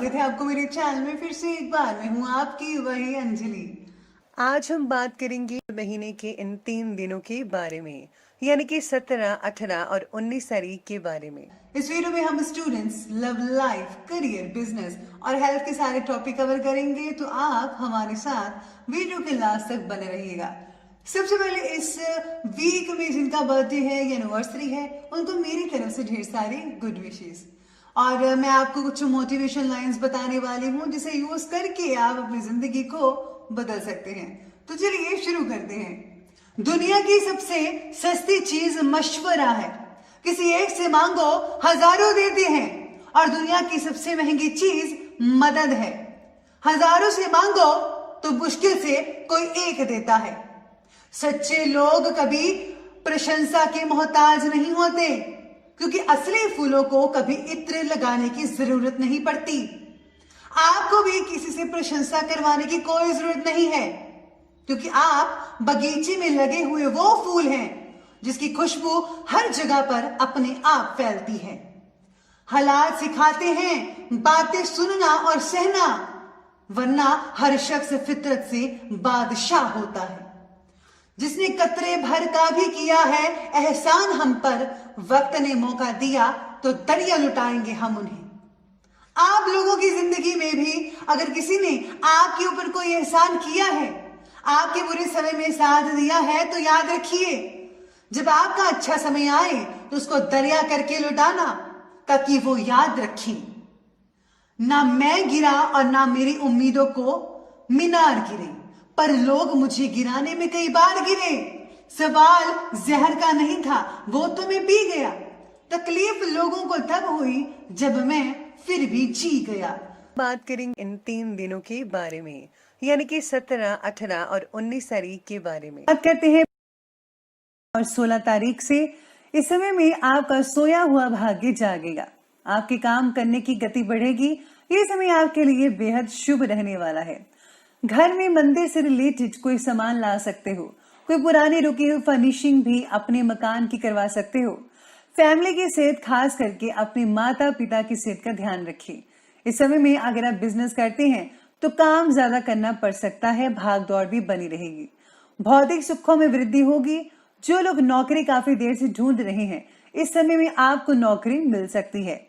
स्वागत है आपको मेरे चैनल में फिर से एक बार। मैं हूँ आपकी वही अंजलि। आज हम बात करेंगे महीने के इन 3 दिनों के बारे में, यानी कि 17, 18 और 19 तारीख के बारे में। इस वीडियो में हम students, love life, career, business और हेल्थ के सारे टॉपिक कवर करेंगे, तो आप हमारे साथ वीडियो के लास्ट तक बने रहिएगा। सबसे पहले इस वीक में जिनका बर्थडे है या एनिवर्सरी है, उनको मेरी तरफ से ढेर सारी गुड विशेस। और मैं आपको कुछ मोटिवेशन लाइंस बताने वाली हूँ जिसे यूज करके आप अपनी जिंदगी को बदल सकते हैं। तो चलिए शुरू करते हैं। दुनिया की सबसे सस्ती चीज मशवरा है। किसी एक से मांगो, हजारों देते हैं। और दुनिया की सबसे महंगी चीज मदद है। हजारों से मांगो तो मुश्किल से कोई एक देता है। सच्चे लोग कभी प्रशंसा के मोहताज नहीं होते, क्योंकि असली फूलों को कभी इत्र लगाने की जरूरत नहीं पड़ती। आपको भी किसी से प्रशंसा करवाने की कोई जरूरत नहीं है, क्योंकि आप बगीचे में लगे हुए वो फूल हैं जिसकी खुशबू हर जगह पर अपने आप फैलती है। हालात सिखाते हैं बातें सुनना और सहना, वरना हर शख्स फितरत से बादशाह होता है। जिसने कतरे भर का भी किया है एहसान हम पर, वक्त ने मौका दिया तो दरिया लुटाएंगे हम उन्हें। आप लोगों की जिंदगी में भी अगर किसी ने आपके ऊपर कोई एहसान किया है, आपके बुरे समय में साथ दिया है, तो याद रखिए जब आपका अच्छा समय आए तो उसको दरिया करके लुटाना, ताकि वो याद रखें ना मैं गिरा और ना मेरी उम्मीदों को मीनार गिरे, पर लोग मुझे गिराने में कई बार गिरे। सवाल जहर का नहीं था, वो तो मैं पी गया। तकलीफ लोगों को तब हुई जब मैं फिर भी जी गया। बात करेंगे इन 3 दिनों के बारे में, यानी कि 17, 18 और 19 तारीख के बारे में। बात करते हैं और 16 तारीख से। इस समय में आपका सोया हुआ भाग्य जागेगा। आपके काम करने की गति बढ़ेगी। ये समय आपके लिए बेहद शुभ रहने वाला है। घर में मंदिर से रिलेटेड कोई सामान ला सकते हो। कोई पुरानी रुकी हुई फर्निशिंग भी अपने मकान की करवा सकते हो। फैमिली की सेहत, खास करके अपने माता पिता की सेहत का ध्यान रखिए। इस समय में अगर आप बिजनेस करते हैं तो काम ज्यादा करना पड़ सकता है, भाग दौड़ भी बनी रहेगी। भौतिक सुखों में वृद्धि होगी। जो लोग नौकरी काफी देर से ढूंढ रहे हैं, इस समय में आपको नौकरी मिल सकती है।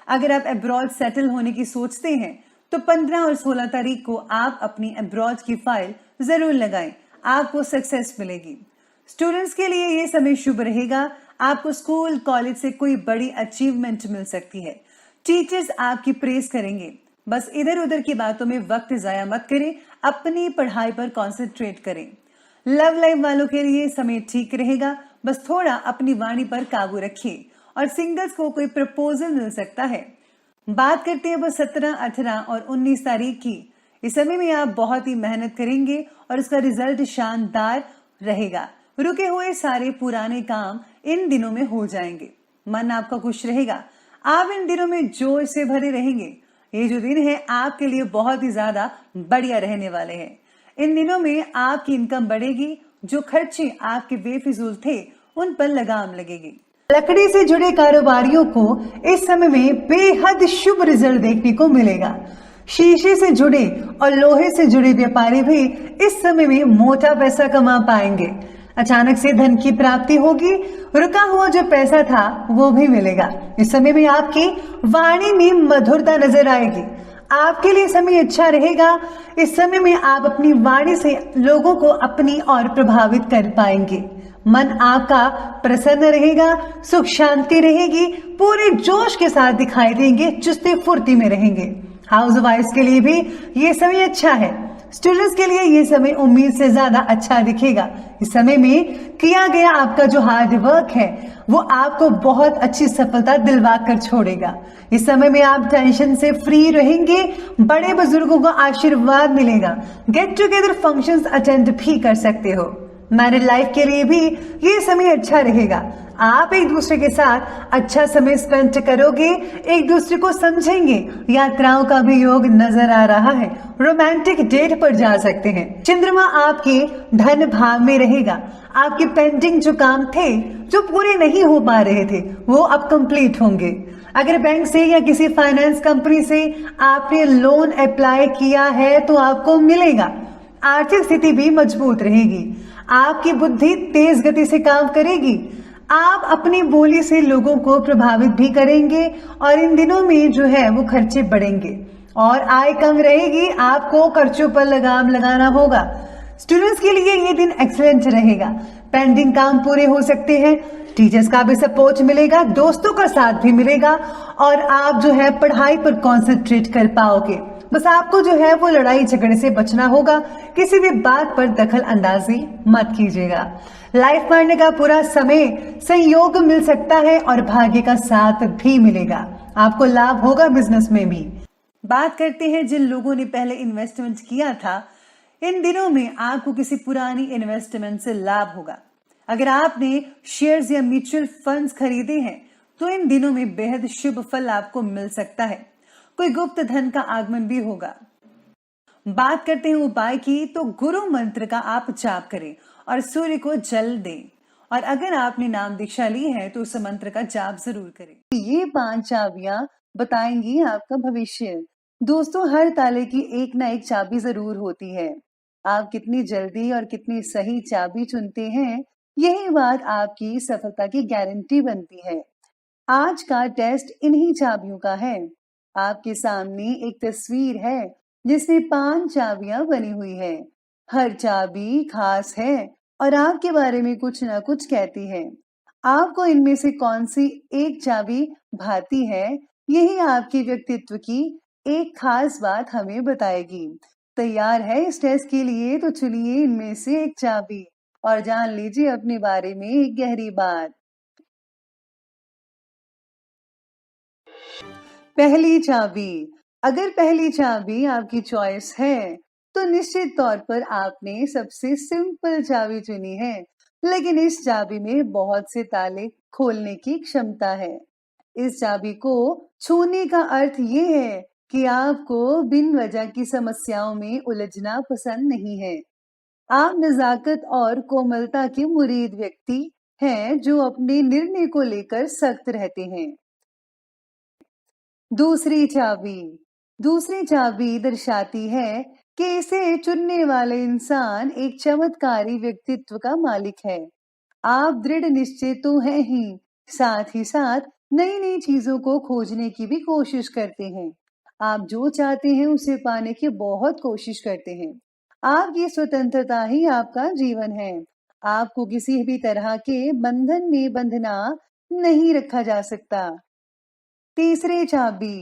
अगर आप अब्रॉड सेटल होने की सोचते हैं तो 15 और 16 तारीख को आप अपनी अब्रॉड की फाइल जरूर लगाएं, आपको सक्सेस मिलेगी। स्टूडेंट्स के लिए ये समय शुभ रहेगा। आपको स्कूल कॉलेज से कोई बड़ी अचीवमेंट मिल सकती है। टीचर्स आपकी प्रेज करेंगे। बस इधर उधर की बातों में वक्त जाया मत करें, अपनी पढ़ाई पर कॉन्सेंट्रेट करें। लव लाइफ वालों के लिए समय ठीक रहेगा, बस थोड़ा अपनी वाणी पर काबू रखिए। और सिंगल्स को कोई प्रपोजल मिल सकता है। बात करते हैं वो 17, 18 और 19 तारीख की। इस समय में आप बहुत ही मेहनत करेंगे और उसका रिजल्ट शानदार रहेगा। रुके हुए सारे पुराने काम इन दिनों में हो जाएंगे। मन आपका खुश रहेगा। आप इन दिनों में जोश से भरे रहेंगे। ये जो दिन है आपके लिए बहुत ही ज्यादा बढ़िया रहने वाले हैं। इन दिनों में आपकी इनकम बढ़ेगी। जो खर्चे आपके बेफिजूल थे उन पर लगाम लगेगी। लकड़ी से जुड़े कारोबारियों को इस समय में बेहद शुभ रिजल्ट देखने को मिलेगा। शीशे से जुड़े और लोहे से जुड़े व्यापारी भी इस समय में मोटा पैसा कमा पाएंगे। अचानक से धन की प्राप्ति होगी। रुका हुआ जो पैसा था वो भी मिलेगा। इस समय में आपकी वाणी में मधुरता नजर आएगी। आपके लिए समय अच्छा रहेगा। इस समय में आप अपनी वाणी से लोगों को अपनी ओर प्रभावित कर पाएंगे। मन आपका प्रसन्न रहेगा, सुख शांति रहेगी, पूरे जोश के साथ दिखाई देंगे, चुस्ती फुर्ती में रहेंगे। हाउस वाइफ्स के लिए भी ये समय अच्छा है। स्टूडेंट्स के लिए ये समय उम्मीद से ज्यादा अच्छा दिखेगा। इस समय में किया गया आपका जो हार्ड वर्क है वो आपको बहुत अच्छी सफलता दिलवा कर छोड़ेगा। इस समय में आप टेंशन से फ्री रहेंगे। बड़े बुजुर्गों का आशीर्वाद मिलेगा। गेट टुगेदर फंक्शंस अटेंड भी कर सकते हो। मैरिड लाइफ के लिए भी ये समय अच्छा रहेगा। आप एक दूसरे के साथ अच्छा समय स्पेंड करोगे, एक दूसरे को समझेंगे। यात्राओं का भी योग नजर आ रहा है। रोमांटिक डेट पर जा सकते हैं। चंद्रमा आपके धन भाव में रहेगा। आपके पेंडिंग जो काम थे, जो पूरे नहीं हो पा रहे थे, वो अब कंप्लीट होंगे। अगर बैंक से या किसी फाइनेंस कंपनी से आपने लोन अप्लाई किया है तो आपको मिलेगा। आर्थिक स्थिति भी मजबूत रहेगी। आपकी बुद्धि तेज गति से काम करेगी। आप अपनी बोली से लोगों को प्रभावित भी करेंगे और इन दिनों में जो है वो खर्चे बढ़ेंगे और आय कम रहेगी। आपको खर्चों पर लगाम लगाना होगा। स्टूडेंट्स के लिए ये दिन एक्सीलेंट रहेगा। पेंडिंग काम पूरे हो सकते हैं। टीचर्स का भी सपोर्ट मिलेगा, दोस्तों का साथ भी मिलेगा और आप जो है पढ़ाई पर कंसंट्रेट कर पाओगे। बस आपको जो है वो लड़ाई झगड़े से बचना होगा। किसी भी बात पर दखल अंदाजी मत कीजिएगा। लाइफ पार्टनर का पूरा समय संयोग मिल सकता है और भाग्य का साथ भी मिलेगा। आपको लाभ होगा बिजनेस में भी। बात करते हैं जिन लोगों ने पहले इन्वेस्टमेंट किया था, इन दिनों में आपको किसी पुरानी इन्वेस्टमेंट से लाभ होगा। अगर आपने शेयर्स या म्यूचुअल फंड्स खरीदे हैं तो इन दिनों में बेहद शुभ फल आपको मिल सकता है। कोई गुप्त धन का आगमन भी होगा। बात करते हैं उपाय की, तो गुरु मंत्र का आप जाप करें और सूर्य को जल दें। और अगर आपने नाम दीक्षा ली है तो उस मंत्र का जाप जरूर करें। ये 5 चाबियां बताएंगी आपका भविष्य। दोस्तों, हर ताले की एक ना एक चाबी जरूर होती है। आप कितनी जल्दी और कितनी सही चाबी चुनते हैं, यही बात आपकी सफलता की गारंटी बनती है। आज का टेस्ट इन्हीं चाबियों का है। आपके सामने एक तस्वीर है जिसमें 5 चाबियां बनी हुई है। हर चाबी खास है और आपके बारे में कुछ ना कुछ कहती है। आपको इनमें से कौन सी एक चाबी भाती है, यही आपके व्यक्तित्व की एक खास बात हमें बताएगी। तैयार है इस टेस्ट के लिए? तो चुनिए इनमें से एक चाबी और जान लीजिए अपने बारे में एक गहरी बात। पहली चाबी। अगर पहली चाबी आपकी चॉइस है तो निश्चित तौर पर आपने सबसे सिंपल चाबी चुनी है, लेकिन इस चाबी में बहुत से ताले खोलने की क्षमता है। इस चाबी को छूने का अर्थ ये है कि आपको बिन वजह की समस्याओं में उलझना पसंद नहीं है। आप नजाकत और कोमलता के मुरीद व्यक्ति हैं जो अपने निर्णय को लेकर सख्त रहते हैं। दूसरी चाबी। दूसरी चाबी दर्शाती है कि इसे चुनने वाले इंसान एक चमत्कारी व्यक्तित्व का मालिक है। आप दृढ़ निश्चय तो हैं ही, साथ ही साथ नई नई चीजों को खोजने की भी कोशिश करते हैं। आप जो चाहते हैं उसे पाने की बहुत कोशिश करते हैं। आपकी स्वतंत्रता ही आपका जीवन है। आपको किसी भी तरह के बंधन में बंधना नहीं रखा जा सकता। तीसरी चाबी।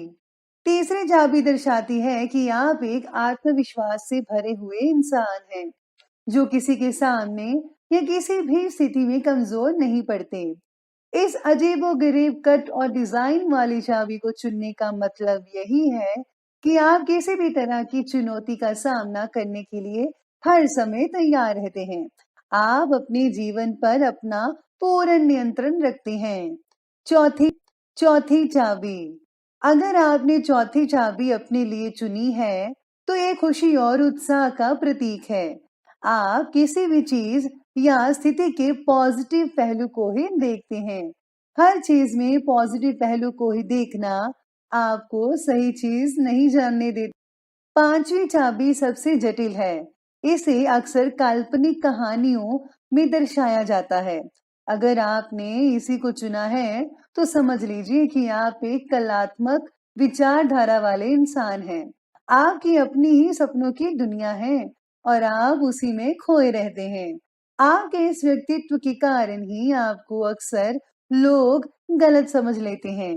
तीसरी चाबी दर्शाती है कि आप एक आत्मविश्वास से भरे हुए इंसान हैं जो किसी के सामने या किसी भी स्थिति में कमजोर नहीं पड़ते। इस अजीबोगरीब कट और डिजाइन वाली चाबी को चुनने का मतलब यही है कि आप किसी भी तरह की चुनौती का सामना करने के लिए हर समय तैयार रहते हैं। आप अपने जीवन पर अपना पूर्ण नियंत्रण रखते हैं। चौथी चौथी चाबी। अगर आपने चौथी चाबी अपने लिए चुनी है तो ये खुशी और उत्साह का प्रतीक है। आप किसी भी चीज या स्थिति के पॉजिटिव पहलू को ही देखते हैं। हर चीज में पॉजिटिव पहलू को ही देखना आपको सही चीज नहीं जानने देता। पांचवी चाबी सबसे जटिल है। इसे अक्सर काल्पनिक कहानियों में दर्शाया जाता है। अगर आपने इसी को चुना है तो समझ लीजिए कि आप एक कलात्मक विचारधारा वाले इंसान हैं। आपकी अपनी ही सपनों की दुनिया है और आप उसी में खोए रहते हैं। आपके इस व्यक्तित्व के कारण ही आपको अक्सर लोग गलत समझ लेते हैं।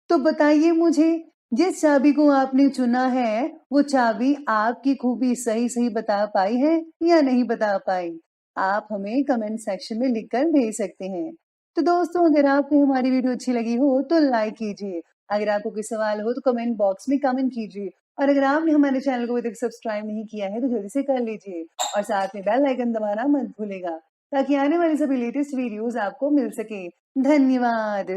तो बताइए मुझे, जिस चाबी को आपने चुना है वो चाबी आपकी खूबी सही सही बता पाई है या नहीं बता पाई? आप हमें कमेंट सेक्शन में लिखकर भेज सकते हैं। तो दोस्तों, अगर आपको हमारी वीडियो अच्छी लगी हो तो लाइक कीजिए। अगर आपको कोई सवाल हो तो कमेंट बॉक्स में कमेंट कीजिए और अगर आपने हमारे चैनल को अभी तक सब्सक्राइब नहीं किया है तो जल्दी से कर लीजिए और साथ में बेल आइकन दबाना मत भूलेगा ताकि आने वाली सभी लेटेस्ट वीडियोस आपको मिल सके। धन्यवाद।